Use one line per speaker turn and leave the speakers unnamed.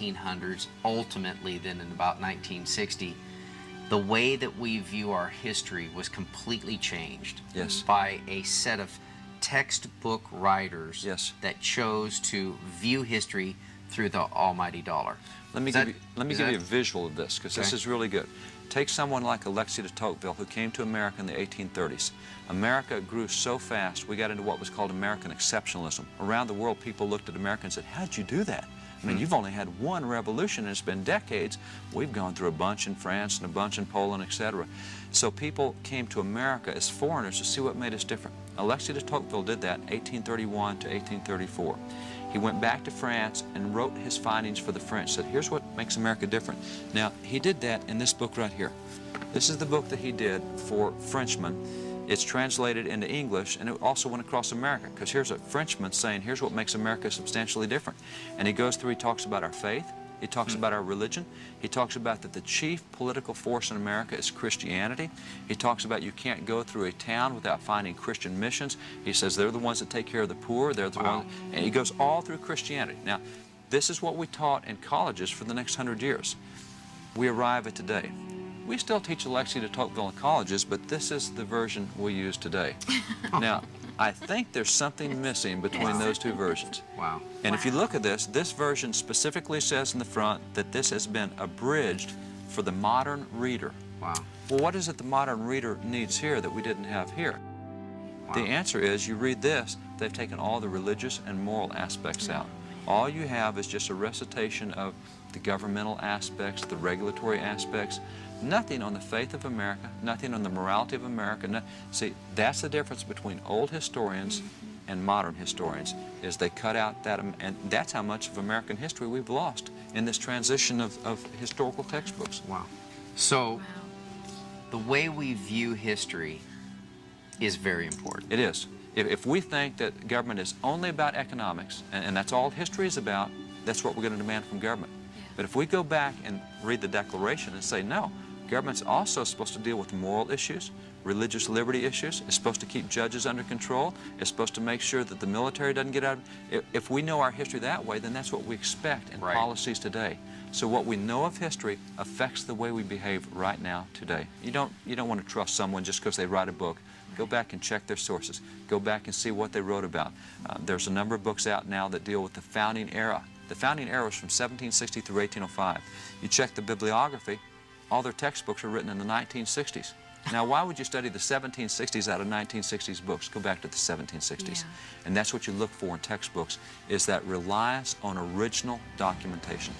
1800s, ultimately then in about 1960, the way that we view our history was completely changed.
Yes.
By a set of textbook writers.
Yes.
That chose to view history through the almighty dollar.
Let me give you a visual of this, because this is really good. Take someone like Alexis de Tocqueville, who came to America in the 1830s. America grew so fast, we got into what was called American exceptionalism. Around the world, people looked at America and said, how'd you do that? I mean, you've only had one revolution, and it's been decades. We've gone through a bunch in France and a bunch in Poland, etc. So people came to America as foreigners to see what made us different. Alexis de Tocqueville did that 1831 to 1834. He went back to France and wrote his findings for the French, said, here's what makes America different. Now, he did that in this book right here. This is the book that he did for Frenchmen. It's translated into English, and it also went across America, because here's a Frenchman saying, here's what makes America substantially different. And he goes through, he talks about our faith, he talks about our religion, he talks about that the chief political force in America is Christianity. He talks about you can't go through a town without finding Christian missions. He says they're the ones that take care of the poor, they're the ones, and he goes all through Christianity. Now, this is what we taught in colleges for the next 100 years. We arrive at today. We still teach Alexis de Tocqueville in colleges, but this is the version we use today. Now, I think there's something missing between those two versions.
Wow.
And if you look at this version specifically says in the front that this has been abridged for the modern reader.
Wow.
Well, what is it the modern reader needs here that we didn't have here? Wow. The answer is, you read this, they've taken all the religious and moral aspects out. All you have is just a recitation of the governmental aspects, the regulatory aspects, nothing on the faith of America, nothing on the morality of America. See, that's the difference between old historians and modern historians, is they cut out that, and that's how much of American history we've lost in this transition of historical textbooks.
Wow. So, the way we view history is very important.
It is. If we think that government is only about economics, and that's all history is about, that's what we're going to demand from government. But if we go back and read the Declaration and say, no, government's also supposed to deal with moral issues, religious liberty issues, it's supposed to keep judges under control, it's supposed to make sure that the military doesn't get out of... If we know our history that way, then that's what we expect in policies today. So what we know of history affects the way we behave right now, today. You don't want to trust someone just because they write a book. Go back and check their sources. Go back and see what they wrote about. There's a number of books out now that deal with the founding era. The founding era was from 1760 through 1805. You check the bibliography, all their textbooks are written in the 1960s. Now, why would you study the 1760s out of 1960s books? Go back to the 1760s. And that's what you look for in textbooks, is that reliance on original documentation.